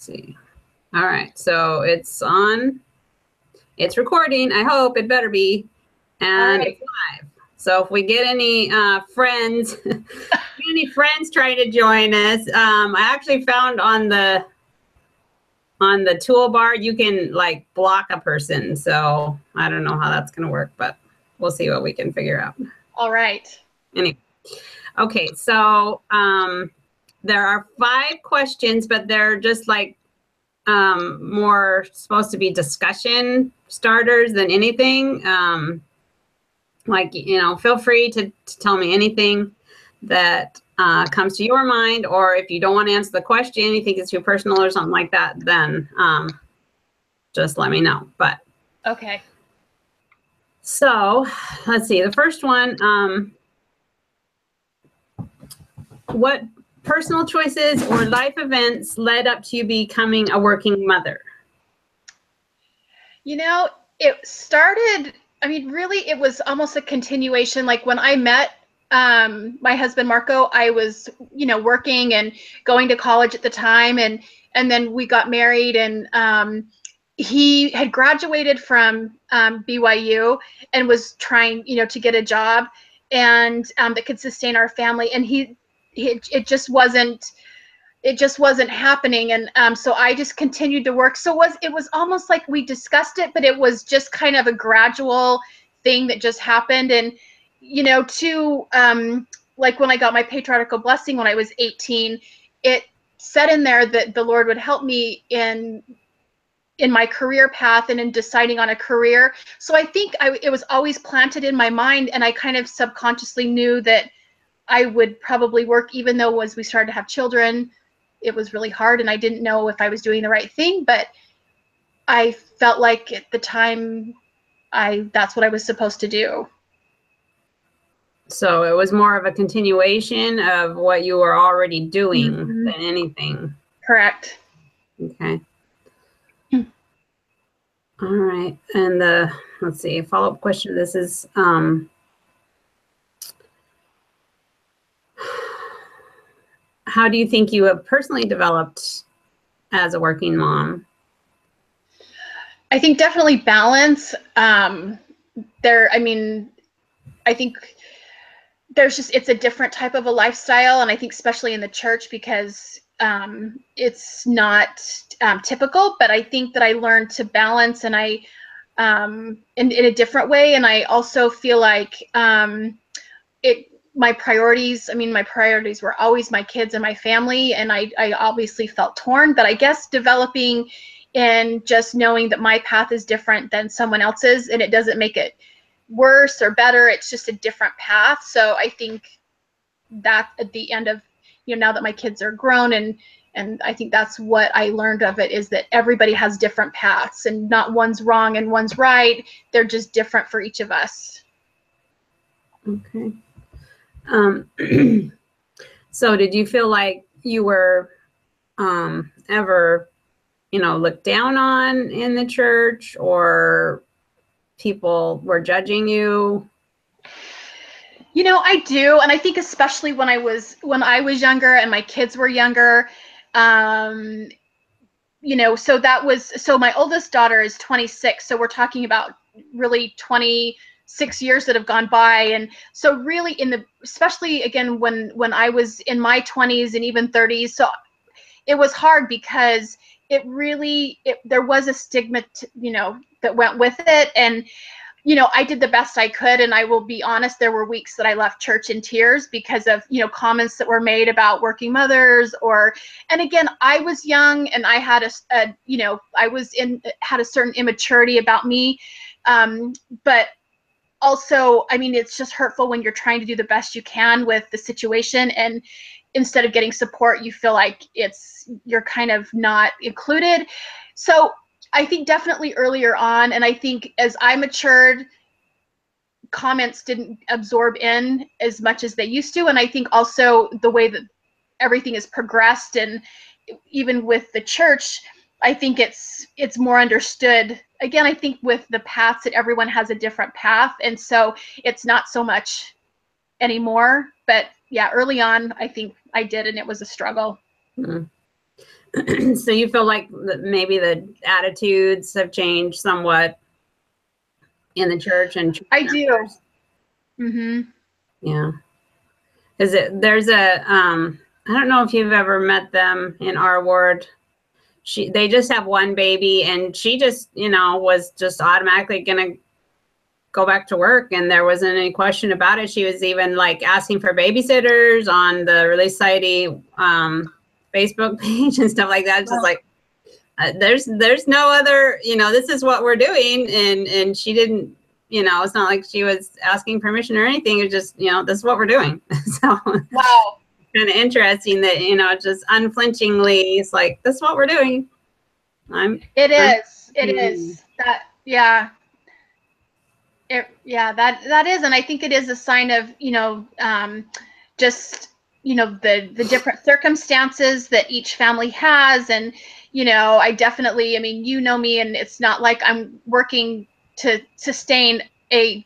see. All right, so it's on. It's recording. I hope it better be. And it's live. So if we get any friends, trying to join us, I actually found on the toolbar you can like block a person. So I don't know how that's going to work, but we'll see what we can figure out. All right. Anyway, okay. So there are 5 questions, but they're just like more supposed to be discussion starters than anything. Like, feel free to tell me anything that comes to your mind, or if you don't want to answer the question, you think it's too personal or something like that, then just let me know. But okay. So let's see. The first one, what personal choices or life events led up to you becoming a working mother? It started, really, it was almost a continuation. Like when I met my husband, Marco, I was, working and going to college at the time. And then we got married, and he had graduated from BYU and was trying, to get a job and that could sustain our family. And it just wasn't happening. And so I just continued to work. So it was almost like we discussed it, but it was just kind of a gradual thing that just happened. And, like when I got my patriarchal blessing when I was 18, it said in there that the Lord would help me in my career path and in deciding on a career. So I think it was always planted in my mind, and I kind of subconsciously knew that I would probably work, even though as we started to have children, it was really hard and I didn't know if I was doing the right thing, but I felt like at the time that's what I was supposed to do. So it was more of a continuation of what you were already doing than anything. Correct. Okay. All right. And let's see, a follow-up question. This is how do you think you have personally developed as a working mom? I think definitely balance. I think it's a different type of a lifestyle. And I think especially in the church, because it's not typical, but I think that I learned to balance, and in a different way. And I also feel like my priorities were always my kids and my family. And I obviously felt torn, but I guess developing and just knowing that my path is different than someone else's, and it doesn't make it worse or better. It's just a different path. So I think that at the end of, now that my kids are grown, and I think that's what I learned of it, is that everybody has different paths, and not one's wrong and one's right. They're just different for each of us. Okay. So did you feel like you were ever, looked down on in the church, or people were judging you? I do. And I think especially when I was younger and my kids were younger, so my oldest daughter is 26. So we're talking about really 26 years that have gone by. And so really especially again, when I was in my 20s and even 30s, so it was hard because there was a stigma, that went with it. And I did the best I could, and I will be honest, there were weeks that I left church in tears because of, comments that were made about working mothers, and again, I was young and I had had a certain immaturity about me. But also, it's just hurtful when you're trying to do the best you can with the situation, and instead of getting support, you feel like you're kind of not included. So I think definitely earlier on, and I think as I matured, comments didn't absorb in as much as they used to. And I think also the way that everything has progressed, and even with the church, I think it's more understood. Again, I think with the paths, that everyone has a different path, and so it's not so much anymore. But yeah, early on, I think I did, and it was a struggle. Mm-hmm. So you feel like maybe the attitudes have changed somewhat in the church and church I do. members? Mm-hmm. Yeah. There's a, I don't know if you've ever met them in our ward. They just have one baby, and she just, was just automatically going to go back to work, and there wasn't any question about it. She was even like asking for babysitters on the Release Society Facebook page and stuff like that. It's just like, there's no other, this is what we're doing. And she didn't, it's not like she was asking permission or anything. It was just, this is what we're doing. So Wow. kind of interesting that, just unflinchingly, it's like, this is what we're doing. It is that, yeah. That is, and I think it is a sign of, just, the different circumstances that each family has. And, I definitely, I mean, me, and it's not like I'm working to sustain a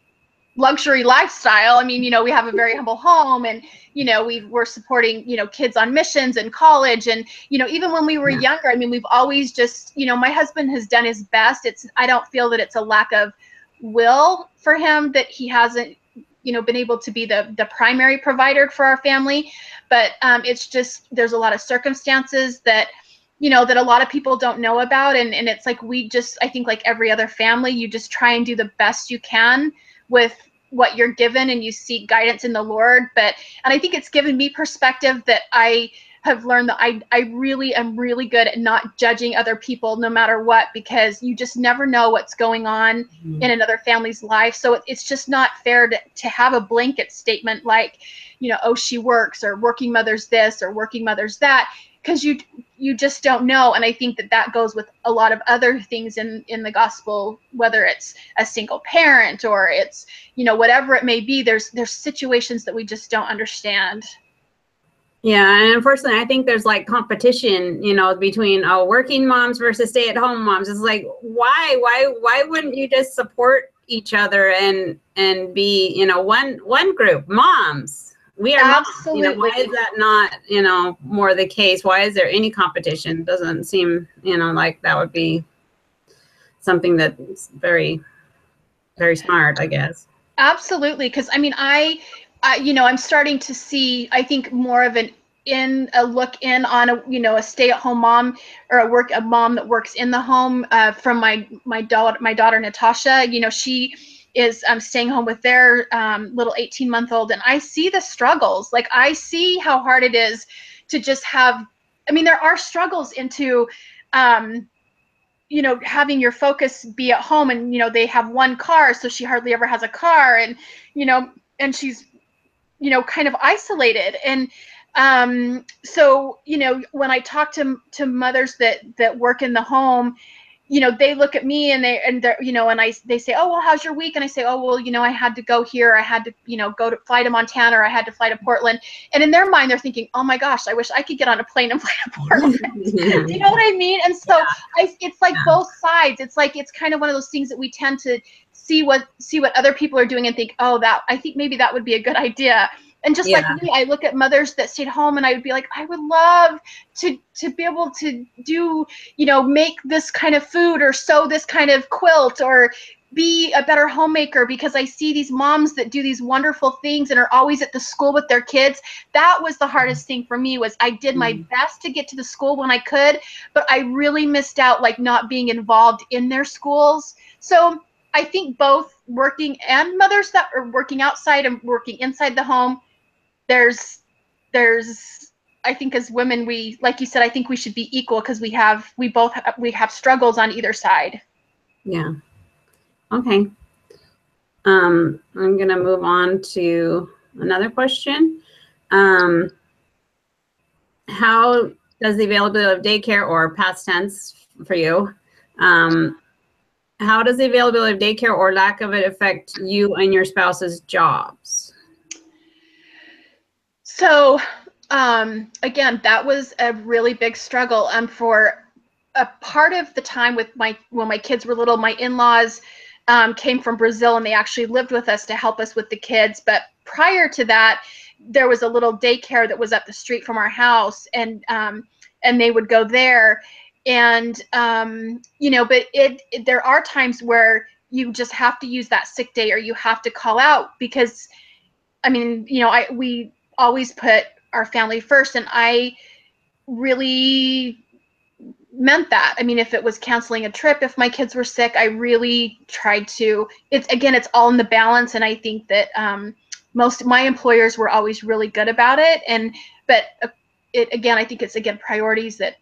luxury lifestyle. I mean, we have a very humble home, and, we're supporting, kids on missions and college. And, even when we were younger, I mean, we've always just, my husband has done his best. I don't feel that it's a lack of will for him that he hasn't, been able to be the primary provider for our family. But it's just, there's a lot of circumstances that, that a lot of people don't know about. And it's like, I think like every other family, you just try and do the best you can with what you're given, and you seek guidance in the Lord. And I think it's given me perspective that I have learned that I really am really good at not judging other people no matter what, because you just never know what's going on in another family's life. So it's just not fair to have a blanket statement like, oh, she works, or working mother's this, or working mother's that, because you just don't know. And I think that goes with a lot of other things in the gospel, whether it's a single parent or it's, whatever it may be. There's situations that we just don't understand. Yeah, and unfortunately, I think there's like competition, between working moms versus stay-at-home moms. It's like, why wouldn't you just support each other and be, one group, moms? We are Absolutely. moms. Why is that not, more the case? Why is there any competition? Doesn't seem, like that would be something that's very, very smart, I guess. Absolutely, because I mean, I'm starting to see, I think, more of a look in on a stay-at-home mom, or a mom that works in the home, from my daughter Natasha. She is staying home with their little 18-month-old, and I see the struggles. Like, I see how hard it is to just have. I mean, there are struggles into. Having your focus be at home, and, they have one car, so she hardly ever has a car, and, and she's, kind of isolated. And so, when I talk to mothers that work in the home, they look at me, and they're, and they say, oh, well, how's your week? And I say, oh, well, I had to go here. I had to, fly to Montana, or I had to fly to Portland. And in their mind, they're thinking, oh my gosh, I wish I could get on a plane and fly to Portland. Do you know what I mean? And so it's like both sides. It's like, it's kind of one of those things that we tend to see what other people are doing and think, oh, I think maybe that would be a good idea. And just like me, I look at mothers that stayed home, and I would be like, I would love to be able to do, make this kind of food, or sew this kind of quilt, or be a better homemaker, because I see these moms that do these wonderful things and are always at the school with their kids. That was the hardest thing for me, was I did my best to get to the school when I could, but I really missed out, like, not being involved in their schools. So I think both working and mothers that are working outside and working inside the home, there's I think as women, we, like you said, I think we should be equal, because we have struggles on either side. Yeah. Okay. I'm going to move on to another question. How does the availability of daycare, or past tense for you, how does the availability of daycare or lack of it affect you and your spouse's jobs? So, again, that was a really big struggle. For a part of the time when my kids were little, my in-laws came from Brazil, and they actually lived with us to help us with the kids. But prior to that, there was a little daycare that was up the street from our house, and and they would go there. And you know, but there are times where you just have to use that sick day, or you have to call out, because I mean, you know, we always put our family first, and I really meant that. I mean, if it was canceling a trip, if my kids were sick, I really tried to, it's all in the balance. And I think that most of my employers were always really good about it. But again, I think it's, again, priorities that,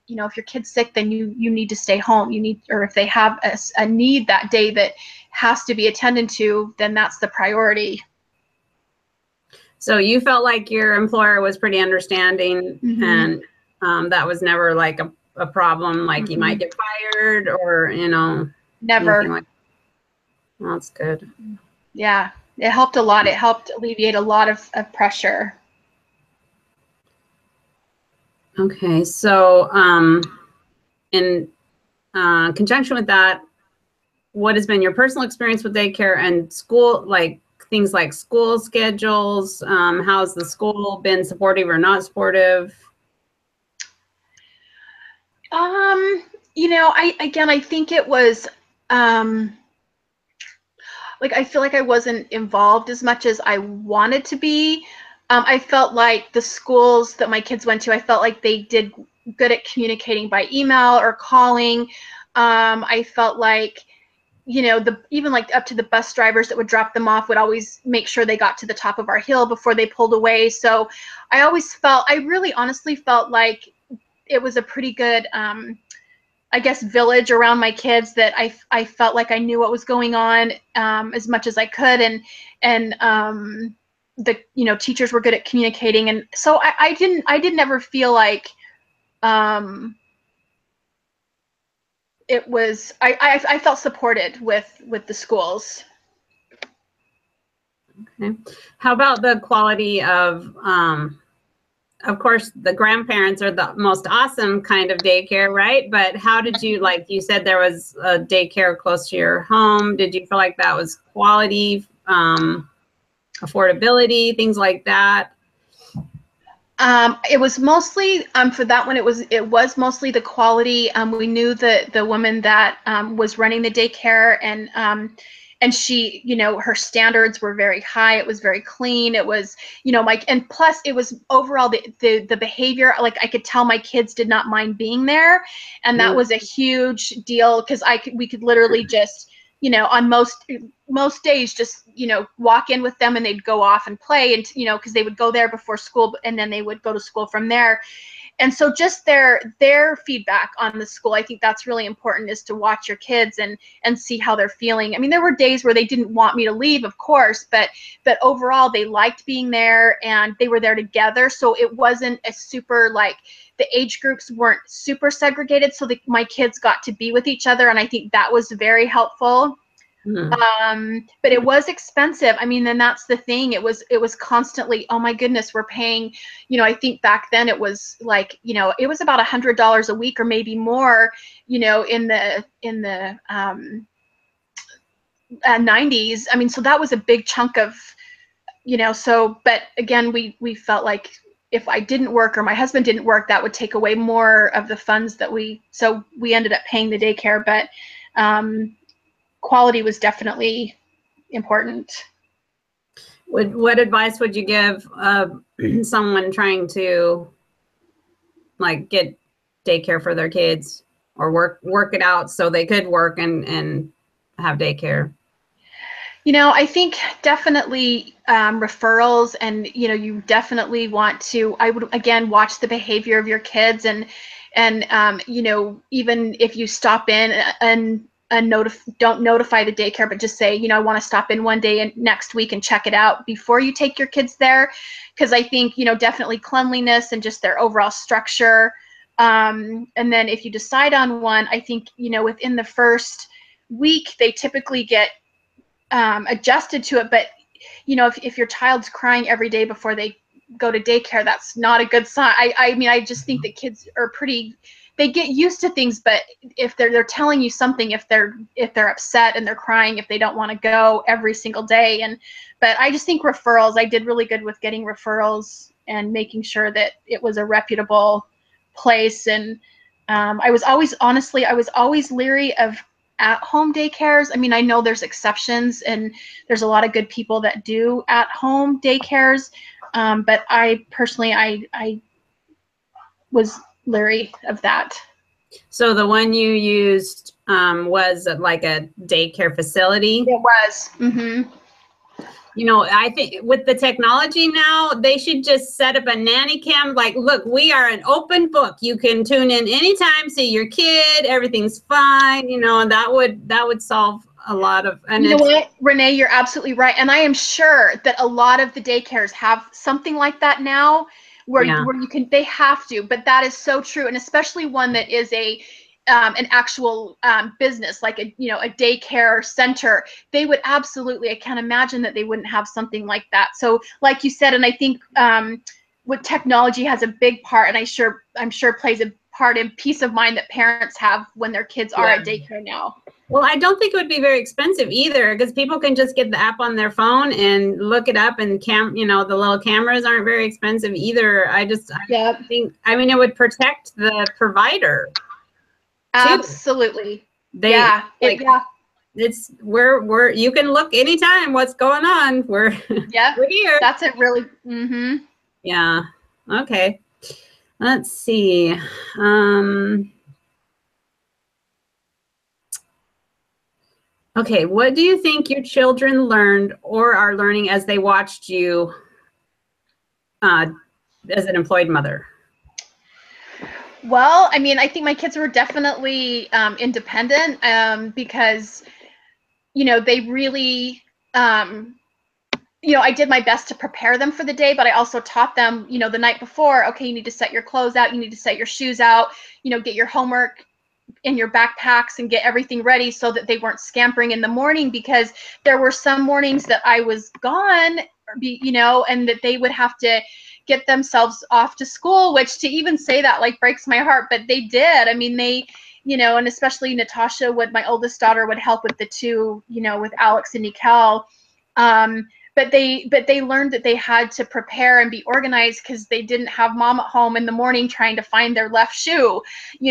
you know, if your kid's sick, then you need to stay home. Or if they have a need that day that has to be attended to, then that's the priority. So you felt like your employer was pretty understanding, and that was never like a problem, like you might get fired, or, you know, never. like, well, that's good. Yeah, it helped a lot. It helped alleviate a lot of pressure. Okay, so in conjunction with that, what has been your personal experience with daycare and school, like things like school schedules? How's the school been supportive or not supportive? You know, I think it was like, I feel like I wasn't involved as much as I wanted to be. I felt like the schools that my kids went to, I felt like they did good at communicating by email or calling. I felt like, you know, even like up to the bus drivers that would drop them off would always make sure they got to the top of our hill before they pulled away. So I really honestly felt like it was a pretty good, I guess, village around my kids, that I felt like I knew what was going on as much as I could, and the, you know, teachers were good at communicating, and so I didn't ever feel like it was, I felt supported with the schools. Okay. How about the quality of course, the grandparents are the most awesome kind of daycare, right? But how did you, like you said, there was a daycare close to your home. Did you feel like that was quality, affordability, things like that? It was mostly for that one. It was mostly the quality. We knew the woman that was running the daycare, and she, you know, her standards were very high. It was very clean. It was, you know, and plus it was overall the behavior. Like, I could tell my kids did not mind being there, and that was a huge deal, because we could literally just, you know, on most days, just, you know, walk in with them and they'd go off and play, and, you know, because they would go there before school and then they would go to school from there. And so just their feedback on the school, I think that's really important, is to watch your kids and see how they're feeling. I mean, there were days where they didn't want me to leave, of course, but overall they liked being there and they were there together. So it wasn't a super, like, the age groups weren't super segregated, so my kids got to be with each other, and I think that was very helpful. But it was expensive. I mean, then that's the thing. It was constantly, oh my goodness, we're paying, you know, I think back then it was like, you know, it was about $100 a week or maybe more, you know, in the 90s. I mean, so that was a big chunk of, you know, so, but again, we felt like if I didn't work or my husband didn't work, that would take away more of the funds so we ended up paying the daycare, but quality was definitely important. What advice would you give someone trying to, like, get daycare for their kids, or work it out so they could work and have daycare? You know, I think definitely referrals, and, you know, you definitely want to, I would, again, watch the behavior of your kids, and you know, even if you stop in and don't notify the daycare, but just say, you know, I want to stop in one day and next week and check it out before you take your kids there. Because I think, you know, definitely cleanliness and just their overall structure. And then if you decide on one, I think, you know, within the first week, they typically get adjusted to it. But, you know, if your child's crying every day before they go to daycare, that's not a good sign. I mean, I just think that kids are they get used to things, but if they're telling you something, if they're upset and they're crying, if they don't want to go every single day. But I just think referrals, I did really good with getting referrals and making sure that it was a reputable place. And I was always leery of at-home daycares. I mean, I know there's exceptions, and there's a lot of good people that do at-home daycares, but I personally, I was leery of that. So the one you used was like a daycare facility? It was. Mm-hmm. You know, I think with the technology now, they should just set up a nanny cam. Like, look, we are an open book. You can tune in anytime, see your kid, everything's fine. You know, and that would solve a lot of. And you know what, Renee, you're absolutely right. And I am sure that a lot of the daycares have something like that now, where you can, they have to. But that is so true, and especially one that is an actual business, like a daycare center. They would absolutely, I can't imagine that they wouldn't have something like that. So like you said, and I think what technology has a big part, and I'm sure plays a part in peace of mind that parents have when their kids are at daycare now. Well, I don't think it would be very expensive either, because people can just get the app on their phone and look it up, and the little cameras aren't very expensive either. I think, I mean, it would protect the provider. Absolutely. It's we're you can look anytime what's going on. We're here. That's it, really. Mm-hmm. Yeah. Okay. Let's see. Okay, what do you think your children learned or are learning as they watched you as an employed mother? Well, I mean, I think my kids were definitely independent, because, they really, I did my best to prepare them for the day, but I also taught them, the night before, okay, you need to set your clothes out, you need to set your shoes out, get your homework in your backpacks and get everything ready, so that they weren't scampering in the morning, because there were some mornings that I was gone, and that they would have to get themselves off to school, which, to even say that, like, breaks my heart, but they did. I mean, they, and especially Natasha, my oldest daughter, would help with the two, with Alex and Nikel. But they learned that they had to prepare and be organized, because they didn't have mom at home in the morning trying to find their left shoe,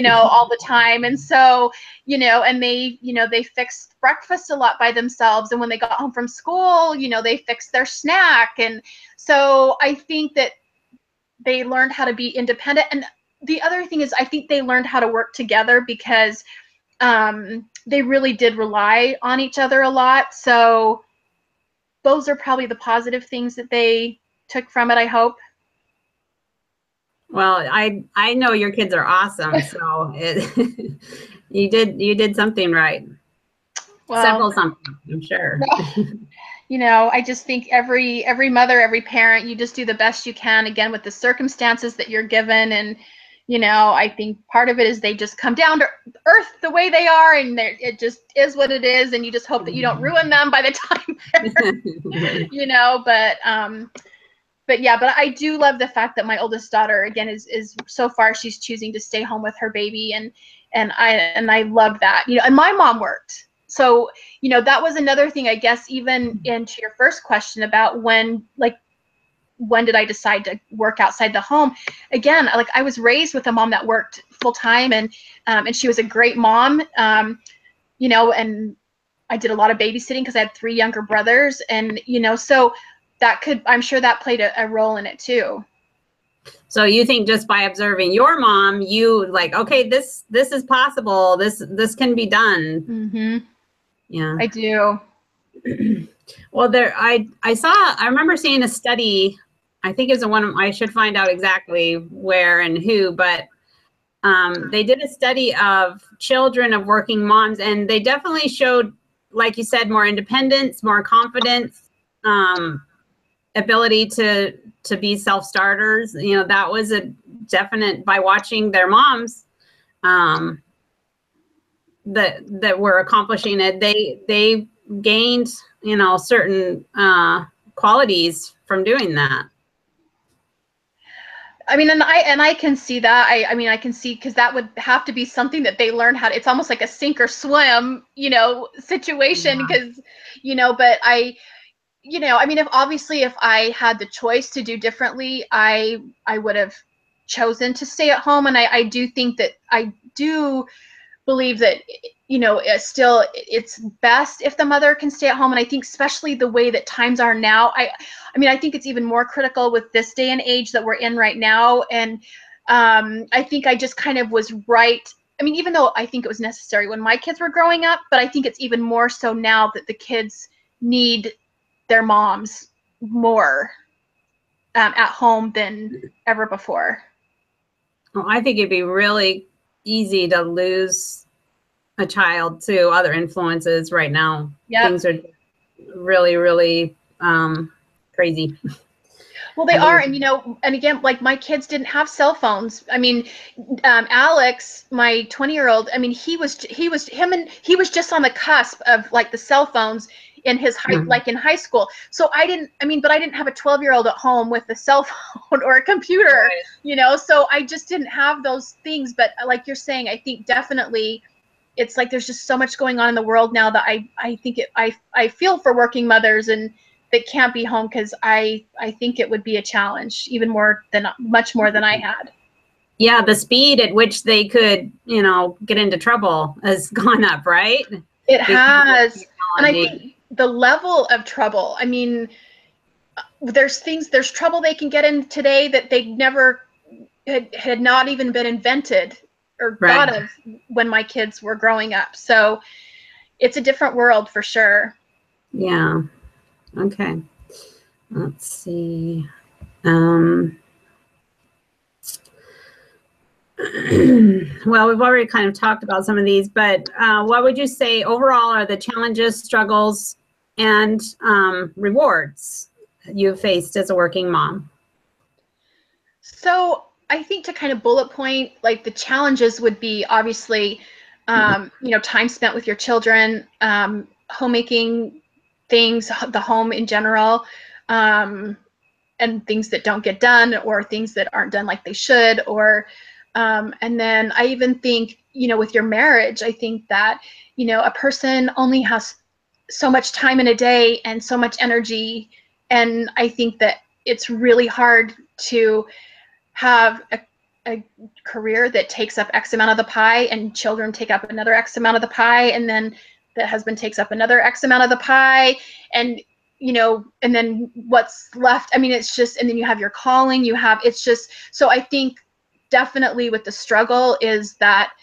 all the time. And so, and they fixed breakfast a lot by themselves. And when they got home from school, they fixed their snack. And so I think that they learned how to be independent. And the other thing is, I think they learned how to work together, because they really did rely on each other a lot. So those are probably the positive things that they took from it, I hope. Well, I know your kids are awesome, so you did something right. Well, several something, I'm sure. I just think every mother, every parent, you just do the best you can, again, with the circumstances that you're given. And I think part of it is they just come down to earth the way they are, and it just is what it is, and you just hope that you don't ruin them by the time but I do love the fact that my oldest daughter, again, is so far, she's choosing to stay home with her baby, and I love that. And my mom worked. So, that was another thing, I guess, even into your first question about when did I decide to work outside the home? Again, like, I was raised with a mom that worked full time, and she was a great mom, and I did a lot of babysitting because I had 3 younger brothers, and so I'm sure that played a role in it too. So you think just by observing your mom, you like, okay, this is possible. This can be done. Mm-hmm. Yeah, I do. Well, I remember seeing a study. I think it's one, I should find out exactly where and who, but they did a study of children of working moms, and they definitely showed, like you said, more independence, more confidence, ability to be self-starters. That was a definite, by watching their moms that were accomplishing it. They gained, certain qualities from doing that. I mean, and I can see that. I mean, I can see, because that would have to be something that they learn how to, it's almost like a sink or swim, situation, because, but I mean, if I had the choice to do differently, I would have chosen to stay at home. And I do think that I do believe that, you know, it's best if the mother can stay at home. And I think especially the way that times are now, I mean, I think it's even more critical with this day and age that we're in right now. And I think I just kind of was right. I mean, even though I think it was necessary when my kids were growing up, but I think it's even more so now that the kids need their moms more at home than ever before. Well, I think it'd be really easy to lose a child to other influences right now. Yep. Things are really, really crazy. Well, they are. And, you know, and again, like my kids didn't have cell phones. I mean, Alex, my 20-year-old, I mean, he was just on the cusp of like the cell phones in his like in high school. So I didn't have a 12-year-old at home with a cell phone or a computer, right. You know, so I just didn't have those things. But like you're saying, I think definitely it's like there's just so much going on in the world now that I think I feel for working mothers and that can't be home, because I think it would be a challenge, even much more than I had. Yeah, the speed at which they could, you know, get into trouble has gone up, right? It has. And I think the level of trouble, I mean, there's trouble they can get in today that they never had not even been invented or thought of when my kids were growing up. So it's a different world for sure. Yeah. Okay. Let's see. Well, we've already kind of talked about some of these, but what would you say overall are the challenges, struggles, and rewards you've faced as a working mom? So I think to kind of bullet point, like the challenges would be obviously, you know, time spent with your children, homemaking things, the home in general, and things that don't get done or things that aren't done like they should, or and then I even think, you know, with your marriage, I think that, you know, a person only has so much time in a day and so much energy. And I think that it's really hard to have a career that takes up X amount of the pie and children take up another X amount of the pie, and then the husband takes up another X amount of the pie, and you know, and then what's left, I mean, it's just, and then you have your calling, it's just, so I think definitely with the struggle is that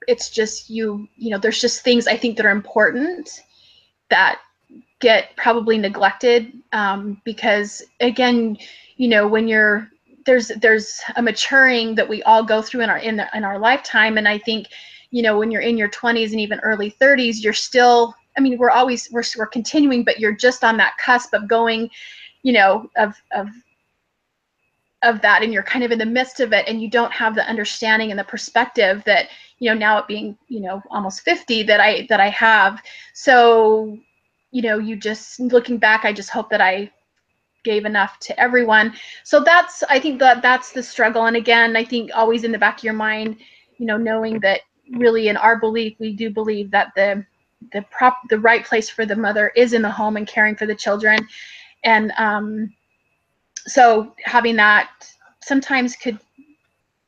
it's just you know, there's just things I think that are important that get probably neglected, because again, you know, when there's a maturing that we all go through in our lifetime. And I think, you know, when you're in your 20s and even early 30s, you're still, I mean, we're continuing, but you're just on that cusp of going, you know, of that, and you're kind of in the midst of it, and you don't have the understanding and the perspective that, you know, now it being, you know, almost 50 that I have. So, you know, you just looking back, I just hope that I gave enough to everyone. So I think that's the struggle. And again, I think always in the back of your mind, you know, knowing that really in our belief, we do believe that the right place for the mother is in the home and caring for the children. And so having that sometimes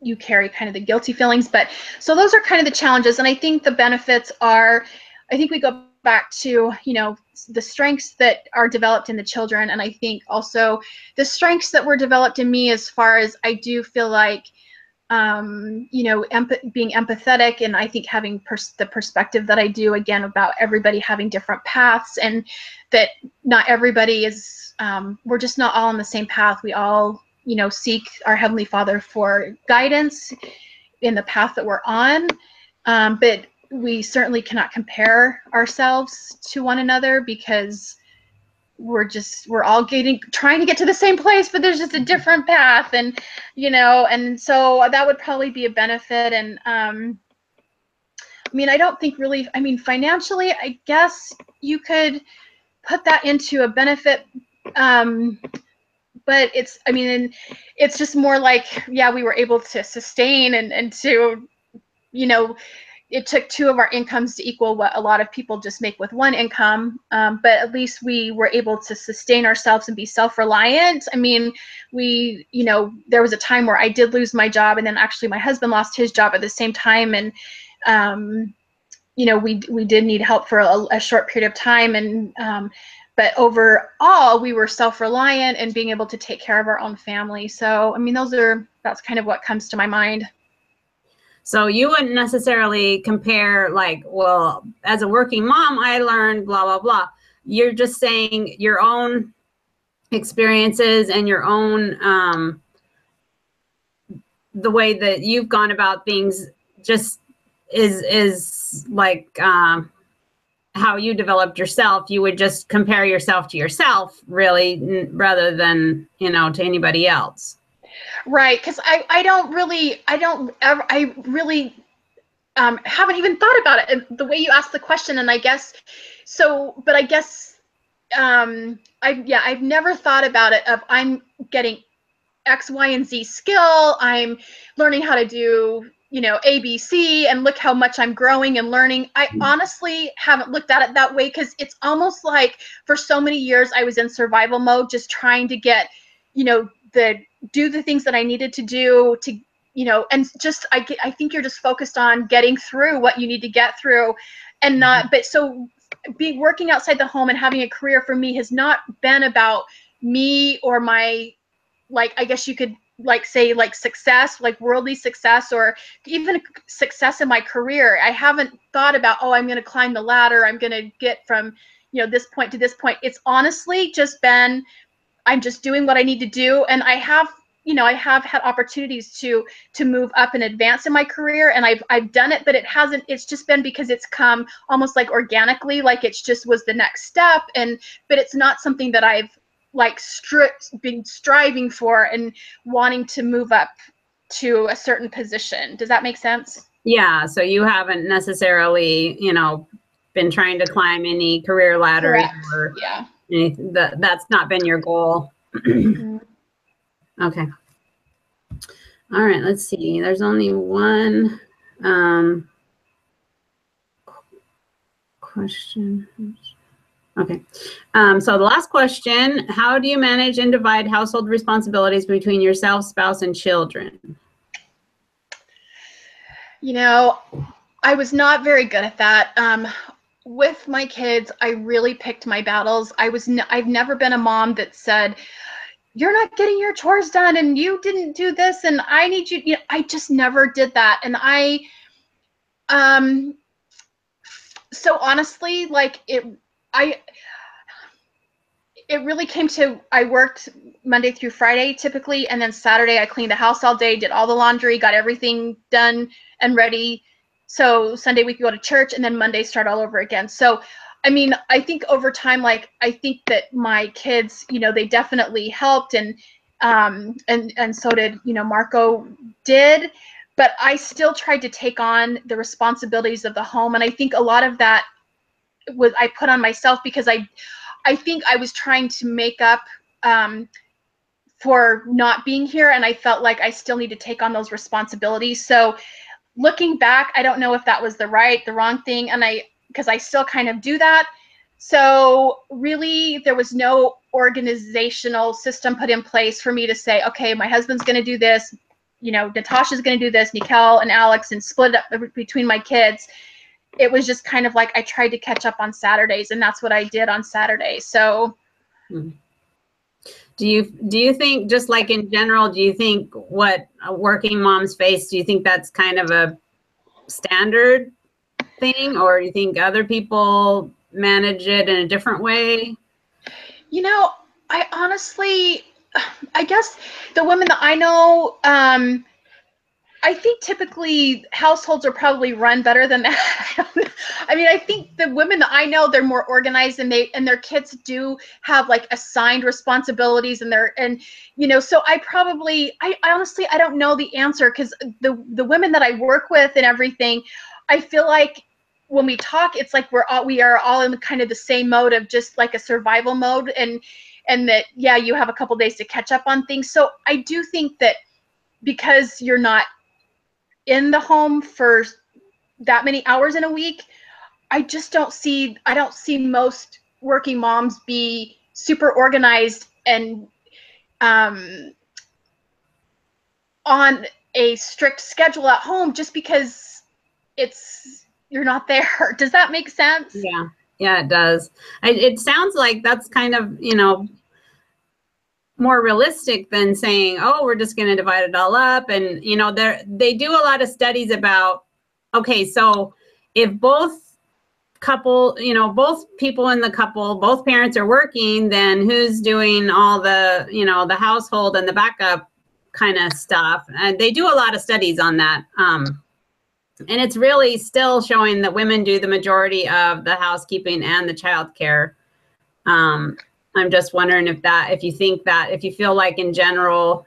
you carry kind of the guilty feelings, but so those are kind of the challenges. And I think the benefits are, I think we go back to, you know, the strengths that are developed in the children. And I think also the strengths that were developed in me, as far as I do feel like, you know, being empathetic, and I think having the perspective that I do, again, about everybody having different paths, and that not everybody is, we're just not all on the same path. We all, you know, seek our Heavenly Father for guidance in the path that we're on, but we certainly cannot compare ourselves to one another, because we're all trying to get to the same place, but there's just a different path. And, you know, and so that would probably be a benefit. And I mean, I don't think really, I mean, financially, I guess you could put that into a benefit, but it's, I mean, it's just more like, yeah, we were able to sustain and to, you know, it took two of our incomes to equal what a lot of people just make with one income. But at least we were able to sustain ourselves and be self-reliant. I mean, there was a time where I did lose my job, and then actually my husband lost his job at the same time. And, we did need help for a short period of time. And, but overall, we were self-reliant and being able to take care of our own family. So, I mean, that's kind of what comes to my mind. So you wouldn't necessarily compare like, well, as a working mom, I learned blah, blah, blah. You're just saying your own experiences and your own, the way that you've gone about things just is like how you developed yourself. You would just compare yourself to yourself, really, rather than, to anybody else. Right, because I really haven't even thought about it the way you asked the question. And I guess so, but I guess I've never thought about it of I'm getting X, Y, and Z skill. I'm learning how to do, ABC, and look how much I'm growing and learning. I honestly haven't looked at it that way, because it's almost like for so many years I was in survival mode, just trying to get, do the things that I needed to do to, and just, I think you're just focused on getting through what you need to get through, and not, but so working outside the home and having a career for me has not been about me or my, like, I guess you could say success, like worldly success, or even success in my career. I haven't thought about, oh, I'm going to climb the ladder, I'm going to get from, this point to this point. It's honestly just been, I'm just doing what I need to do. And I have had opportunities to move up and advance in my career, and I've done it, but it's just been because it's come almost like organically, like it's just was the next step. But it's not something that I've been striving for and wanting to move up to a certain position. Does that make sense? Yeah. So you haven't necessarily, been trying to climb any career ladder. Correct. Or yeah. Anything, that's not been your goal. Okay. All right. Let's see. There's only one question. Okay. So the last question, how do you manage and divide household responsibilities between yourself, spouse, and children? I was not very good at that. With my kids, I really picked my battles. I've never been a mom that said, you're not getting your chores done and you didn't do this and I need you. I just never did that. And so honestly, it really came to, I worked Monday through Friday typically, and then Saturday I cleaned the house all day, did all the laundry, got everything done and ready. So Sunday we could go to church, and then Monday start all over again. So, I mean, I think over time, I think that my kids, they definitely helped, and so did, Marco did, but I still tried to take on the responsibilities of the home. And I think a lot of that I put on myself, because I think I was trying to make up for not being here, and I felt like I still need to take on those responsibilities. So looking back, I don't know if that was the wrong thing, and because I still kind of do that. So really, there was no organizational system put in place for me to say, okay, my husband's going to do this, Natasha's going to do this, Nicole and Alex, and split it up between my kids. It was just kind of like I tried to catch up on Saturdays, and that's what I did on Saturdays. So do you think, just like in general, do you think what working moms face, do you think that's kind of a standard thing, or do you think other people manage it in a different way? I honestly, I guess the women that I know, I think typically households are probably run better than that. I mean, I think the women that I know, they're more organized, and their kids do have assigned responsibilities, so I honestly, I don't know the answer, because the women that I work with and everything, I feel like when we talk, it's like we are all in kind of the same mode of just like a survival mode, and that, yeah, you have a couple days to catch up on things. So I do think that because you're not in the home for that many hours in a week, I don't see most working moms be super organized and on a strict schedule at home just because you're not there. Does that make sense? Yeah. Yeah, it does. It sounds like that's kind of, more realistic than saying, oh, we're just going to divide it all up. And, they do a lot of studies about, okay, so if both both people in the couple, both parents are working, then who's doing all the, the household and the backup kind of stuff? And they do a lot of studies on that. And it's really still showing that women do the majority of the housekeeping and the childcare. I'm just wondering if you feel like in general,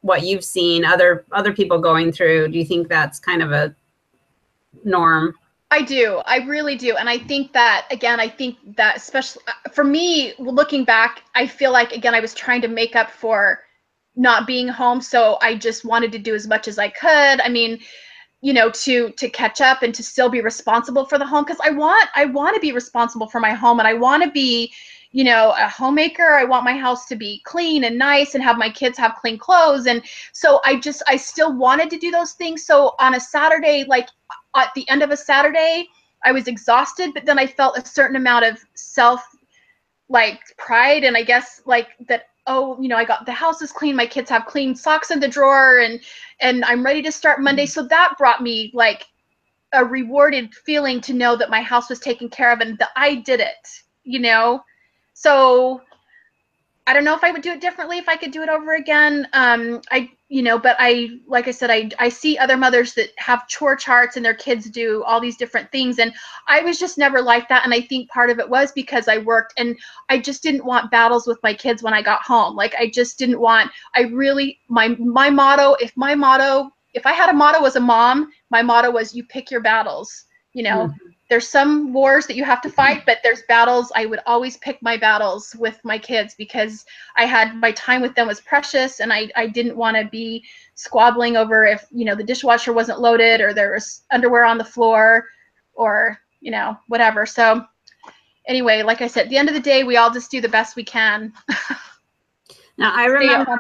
what you've seen other people going through, do you think that's kind of a norm? I do. I really do. And I think that especially for me, looking back, I feel like, again, I was trying to make up for not being home. So I just wanted to do as much as I could. I mean, to catch up and to still be responsible for the home. Cause I want to be responsible for my home, and I want to be, a homemaker. I want my house to be clean and nice and have my kids have clean clothes. And so I still wanted to do those things. So on a Saturday, like at the end of a Saturday, I was exhausted, but then I felt a certain amount of pride. And I guess that, oh, I got the house is clean, my kids have clean socks in the drawer, and I'm ready to start Monday. So that brought me a rewarded feeling to know that my house was taken care of and that I did it, So I don't know if I would do it differently if I could do it over again. But like I said, I see other mothers that have chore charts and their kids do all these different things. And I was just never like that. And I think part of it was because I worked and I just didn't want battles with my kids when I got home. I just didn't want, my motto, if I had a motto as a mom, my motto was, you pick your battles, Mm-hmm. There's some wars that you have to fight, but there's battles. I would always pick my battles with my kids because my time with them was precious, and I didn't want to be squabbling over if, the dishwasher wasn't loaded or there was underwear on the floor or, whatever. So anyway, like I said, at the end of the day, we all just do the best we can. Now, I remember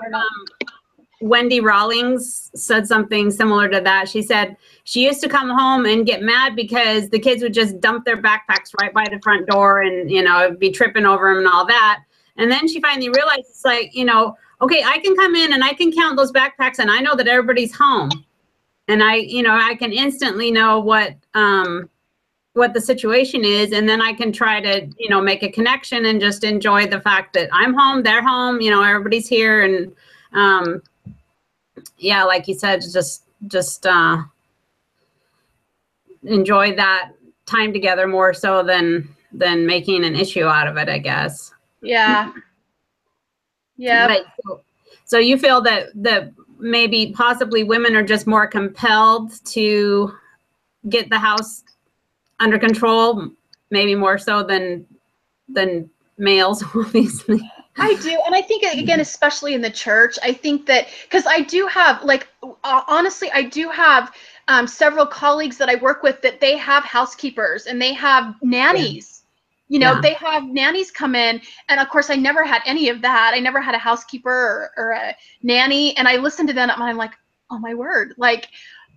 Wendy Rawlings said something similar to that. She said she used to come home and get mad because the kids would just dump their backpacks right by the front door and, be tripping over them and all that. And then she finally realized it's okay, I can come in and I can count those backpacks and I know that everybody's home. And I can instantly know what the situation is. And then I can try to, make a connection and just enjoy the fact that I'm home, they're home, everybody's here. And, yeah, like you said, just enjoy that time together more so than making an issue out of it, I guess. Yeah. Yeah. So you feel that maybe possibly women are just more compelled to get the house under control, maybe more so than males, obviously. I do. And I think, again, especially in the church, I think that because I do have, honestly, I do have several colleagues that I work with that they have housekeepers and they have nannies. Yeah. They have nannies come in. And of course, I never had any of that. I never had a housekeeper or a nanny. And I listened to them and I'm like, oh my word,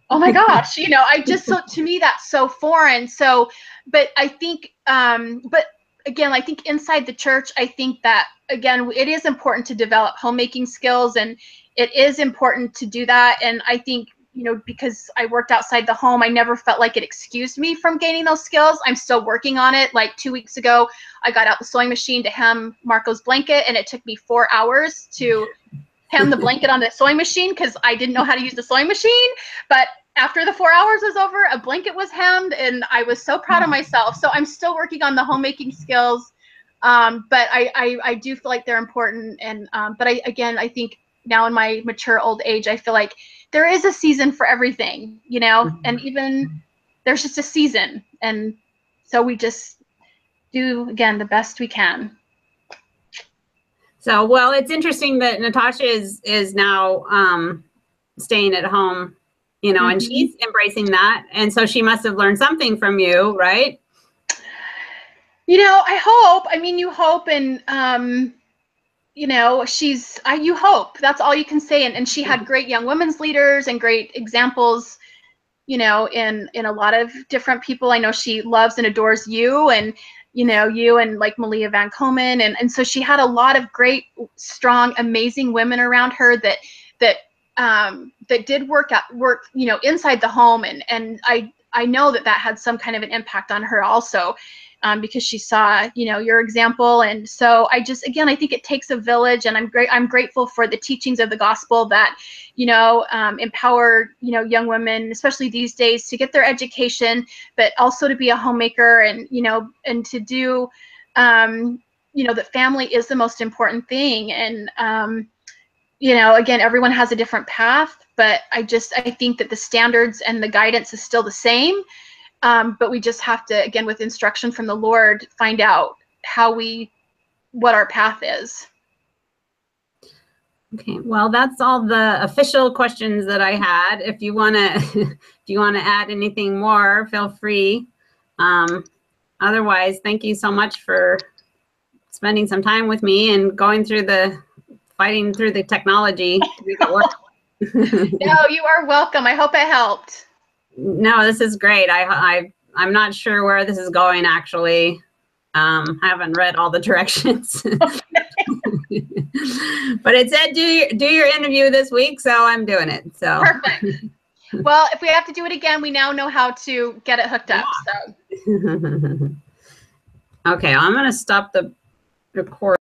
oh my gosh, so to me, that's so foreign. So, but I think, again, I think inside the church, I think that, again, it is important to develop homemaking skills, and it is important to do that. And I think, because I worked outside the home, I never felt like it excused me from gaining those skills. I'm still working on it. 2 weeks ago, I got out the sewing machine to hem Marco's blanket, and it took me 4 hours to hem the blanket on the sewing machine because I didn't know how to use the sewing machine. But after the 4 hours was over, a blanket was hemmed, and I was so proud of myself. So I'm still working on the homemaking skills, but I do feel like they're important. And but I think now in my mature old age, I feel like there is a season for everything, and even there's just a season, and so we just do, again, the best we can. So, well, it's interesting that Natasha is now staying at home you know, and she's embracing that. And so she must have learned something from you, right? You know, I hope. I mean, you hope, and you know, you hope. That's all you can say. And she had great young women's leaders and great examples, you know, in a lot of different people. I know she loves and adores you, and you know, you and like Malia Van Komen, and so she had a lot of great, strong, amazing women around her that did work, you know, inside the home, and I know that had some kind of an impact on her also. Because she saw, you know, your example. And so I think it takes a village, and I'm grateful for the teachings of the gospel that, you know, empower, you know, young women, especially these days, to get their education, but also to be a homemaker, and, you know, and to do, you know, that family is the most important thing. And, you know, again, everyone has a different path, but I think that the standards and the guidance is still the same. But we just have to, again, with instruction from the Lord, find out what our path is. Okay, well, that's all the official questions that I had. If you want to add anything more, feel free. Otherwise, thank you so much for spending some time with me and fighting through the technology to make it work. No, you are welcome. I hope it helped. No, this is great. I'm not sure where this is going, actually. I haven't read all the directions. But it said do your interview this week, so I'm doing it. So perfect. Well, if we have to do it again, we now know how to get it hooked up. So okay, I'm going to stop the record.